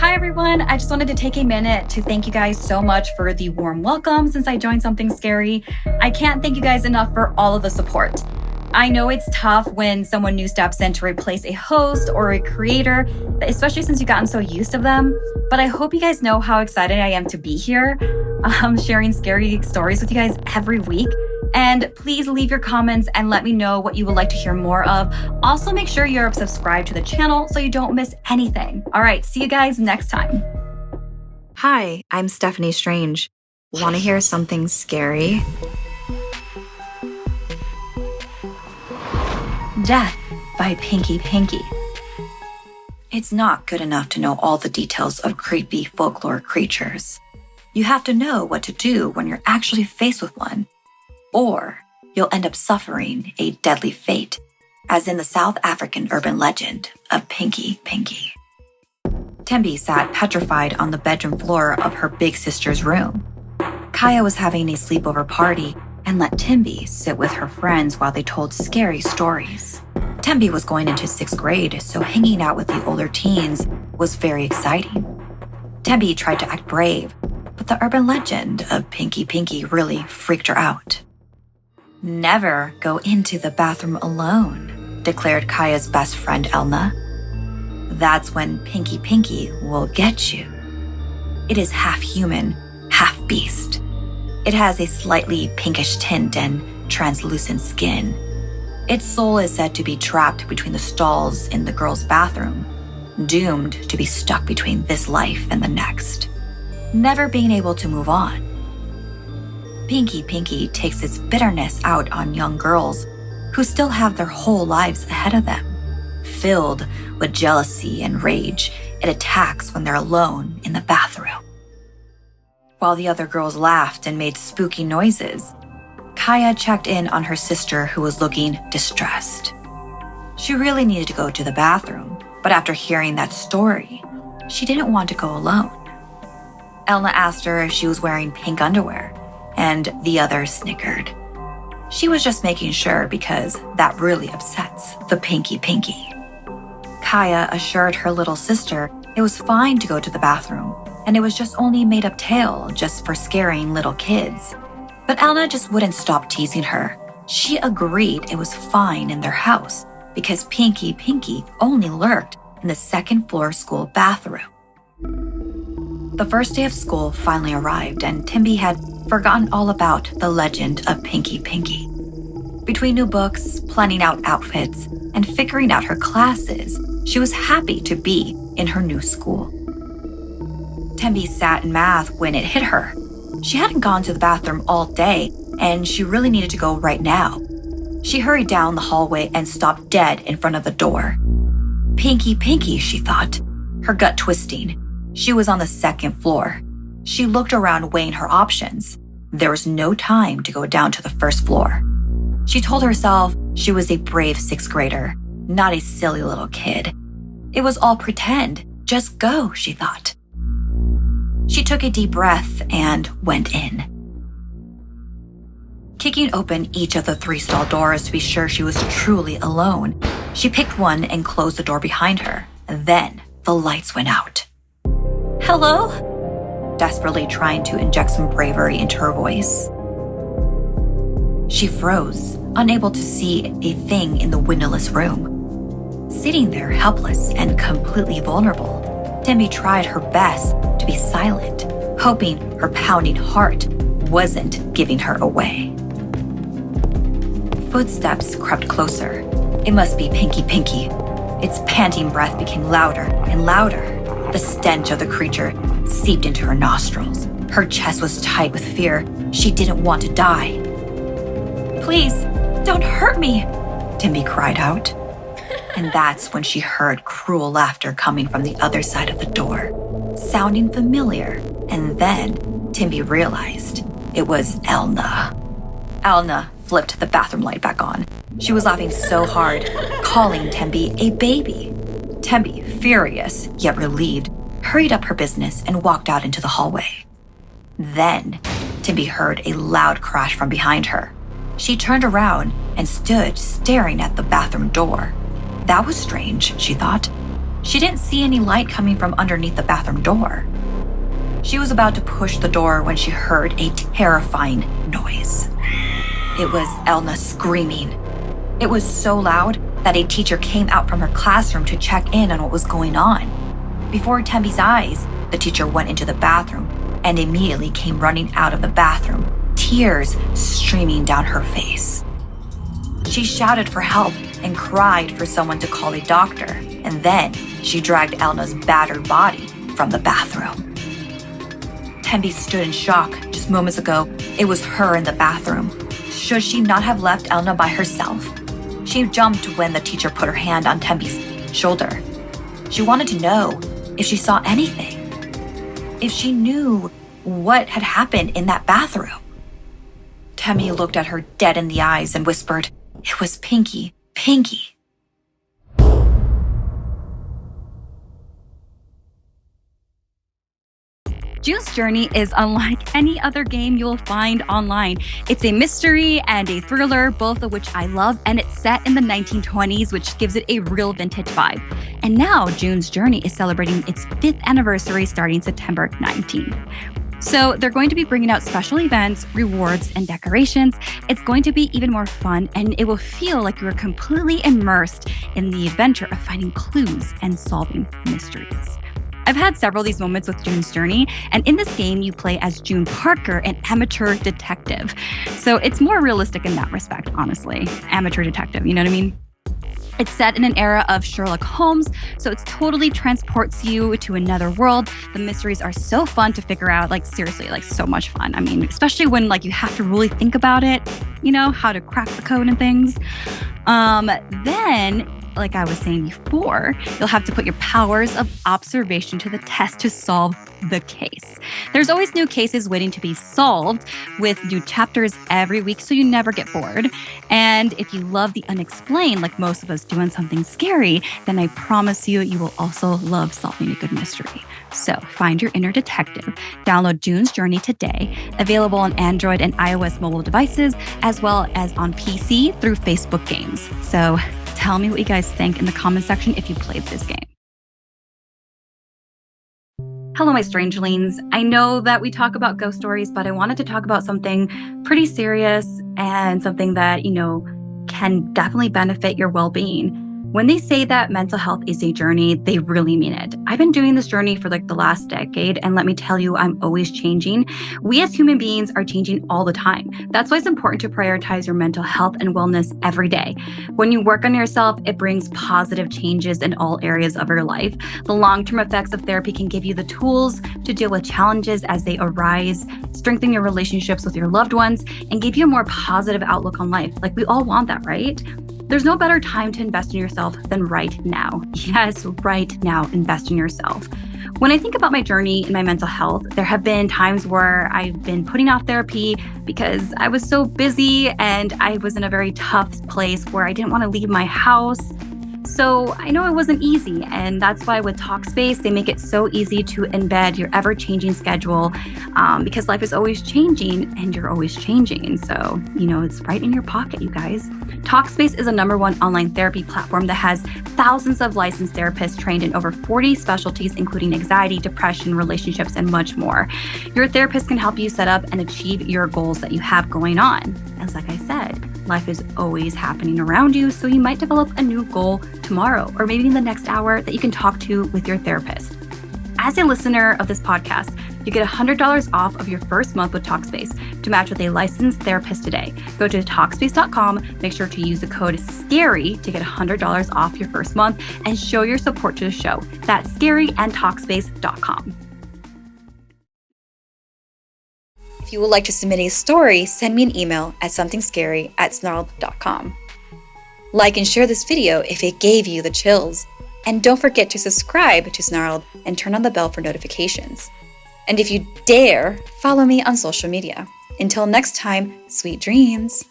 Hi everyone, I just wanted to take a minute to thank you guys so much for the warm welcome since I joined Something Scary. I can't thank you guys enough for all of the support. I know it's tough when someone new steps in to replace a host or a creator, especially since you've gotten so used to them, but I hope you guys know how excited I am to be here, sharing scary stories with you guys every week. And please leave your comments and let me know what you would like to hear more of. Also, make sure you're subscribed to the channel so you don't miss anything. All right, see you guys next time. Hi, I'm Steffany Strange. Want to hear something scary? Death by Pinky Pinky. It's not good enough to know all the details of creepy folklore creatures. You have to know what to do when you're actually faced with one, or you'll end up suffering a deadly fate, as in the South African urban legend of Pinky Pinky. Tembi sat petrified on the bedroom floor of her big sister's room. Kaya was having a sleepover party and let Tembi sit with her friends while they told scary stories. Tembi was going into 6th grade, so hanging out with the older teens was very exciting. Tembi tried to act brave, but the urban legend of Pinky Pinky really freaked her out. "Never go into the bathroom alone," declared Kaya's best friend Elna. "That's when Pinky Pinky will get you. It is half human, half beast. It has a slightly pinkish tint and translucent skin. Its soul is said to be trapped between the stalls in the girls' bathroom, doomed to be stuck between this life and the next, never being able to move on. Pinky Pinky takes its bitterness out on young girls who still have their whole lives ahead of them. Filled with jealousy and rage, it attacks when they're alone in the bathroom." While the other girls laughed and made spooky noises, Kaya checked in on her sister, who was looking distressed. She really needed to go to the bathroom, but after hearing that story, she didn't want to go alone. Elna asked her if she was wearing pink underwear, and the others snickered. She was just making sure because that really upsets the Pinky Pinky. Kaya assured her little sister it was fine to go to the bathroom, and it was just only a made-up tale just for scaring little kids. But Elna just wouldn't stop teasing her. She agreed it was fine in their house because Pinky Pinky only lurked in the 2nd floor school bathroom. The first day of school finally arrived, and Tembi had forgotten all about the legend of Pinky Pinky. Between new books, planning out outfits, and figuring out her classes, she was happy to be in her new school. Tembi sat in math when it hit her. She hadn't gone to the bathroom all day, and she really needed to go right now. She hurried down the hallway and stopped dead in front of the door. Pinky Pinky, she thought, her gut twisting. She was on the 2nd floor. She looked around weighing her options. There was no time to go down to the 1st floor. She told herself she was a brave 6th grader, not a silly little kid. It was all pretend. Just go, she thought. She took a deep breath and went in. Kicking open each of the 3 stall doors to be sure she was truly alone, she picked one and closed the door behind her. Then the lights went out. "Hello?" Desperately trying to inject some bravery into her voice. She froze, unable to see a thing in the windowless room. Sitting there helpless and completely vulnerable, Tembi tried her best to be silent, hoping her pounding heart wasn't giving her away. Footsteps crept closer. It must be Pinky Pinky. Its panting breath became louder and louder. The stench of the creature seeped into her nostrils. Her chest was tight with fear. She didn't want to die. "Please, don't hurt me," Tembi cried out. And that's when she heard cruel laughter coming from the other side of the door, sounding familiar. And then Tembi realized it was Elna. Elna flipped the bathroom light back on. She was laughing so hard, calling Tembi a baby. Tembi, furious yet relieved, hurried up her business and walked out into the hallway. Then Tembi heard a loud crash from behind her. She turned around and stood staring at the bathroom door. That was strange, she thought. She didn't see any light coming from underneath the bathroom door. She was about to push the door when she heard a terrifying noise. It was Elna screaming. It was so loud that a teacher came out from her classroom to check in on what was going on. Before Tembi's eyes, the teacher went into the bathroom and immediately came running out of the bathroom, tears streaming down her face. She shouted for help and cried for someone to call a doctor, and then she dragged Elna's battered body from the bathroom. Tembi stood in shock. Just moments ago, it was her in the bathroom. Should she not have left Elna by herself? She jumped when the teacher put her hand on Tembi's shoulder. She wanted to know if she saw anything, if she knew what had happened in that bathroom. Tembi looked at her dead in the eyes and whispered, "It was Pinky, Pinky." June's Journey is unlike any other game you'll find online. It's a mystery and a thriller, both of which I love, and it's set in the 1920s, which gives it a real vintage vibe. And now June's Journey is celebrating its 5th anniversary starting September 19th. So they're going to be bringing out special events, rewards, and decorations. It's going to be even more fun, and it will feel like you're completely immersed in the adventure of finding clues and solving mysteries. I've had several of these moments with June's Journey, and in this game, you play as June Parker, an amateur detective. So it's more realistic in that respect, honestly. Amateur detective, you know what I mean? It's set in an era of Sherlock Holmes, so it totally transports you to another world. The mysteries are so fun to figure out, like seriously, like so much fun. I mean, especially when like you have to really think about it, you know, how to crack the code and things. Then, like I was saying before, you'll have to put your powers of observation to the test to solve the case. There's always new cases waiting to be solved with new chapters every week, so you never get bored. And if you love the unexplained, like most of us do on Something Scary, then I promise you, you will also love solving a good mystery. So find your inner detective. Download June's Journey today. Available on Android and iOS mobile devices, as well as on PC through Facebook Games. So tell me what you guys think in the comment section if you played this game. Hello, my strangelings. I know that we talk about ghost stories, but I wanted to talk about something pretty serious and something that, you know, can definitely benefit your well-being. When they say that mental health is a journey, they really mean it. I've been doing this journey for like the last decade, and let me tell you, I'm always changing. We as human beings are changing all the time. That's why it's important to prioritize your mental health and wellness every day. When you work on yourself, it brings positive changes in all areas of your life. The long-term effects of therapy can give you the tools to deal with challenges as they arise, strengthen your relationships with your loved ones, and give you a more positive outlook on life. Like we all want that, right? There's no better time to invest in yourself than right now. Yes, right now, invest in yourself. When I think about my journey in my mental health, there have been times where I've been putting off therapy because I was so busy and I was in a very tough place where I didn't want to leave my house. So I know it wasn't easy, and that's why with Talkspace, they make it so easy to embed your ever-changing schedule because life is always changing and you're always changing. So, you know, it's right in your pocket, you guys. Talkspace is a #1 online therapy platform that has thousands of licensed therapists trained in over 40 specialties, including anxiety, depression, relationships, and much more. Your therapist can help you set up and achieve your goals that you have going on. As like I said, life is always happening around you, so you might develop a new goal tomorrow or maybe in the next hour that you can talk to with your therapist. As a listener of this podcast, you get $100 off of your first month with Talkspace to match with a licensed therapist today. Go to Talkspace.com, make sure to use the code SCARY to get $100 off your first month and show your support to the show. That's SCARY and Talkspace.com. If you would like to submit a story, send me an email at somethingscary@snarled.com. Like and share this video if it gave you the chills. And don't forget to subscribe to Snarled and turn on the bell for notifications. And if you dare, follow me on social media. Until next time, sweet dreams.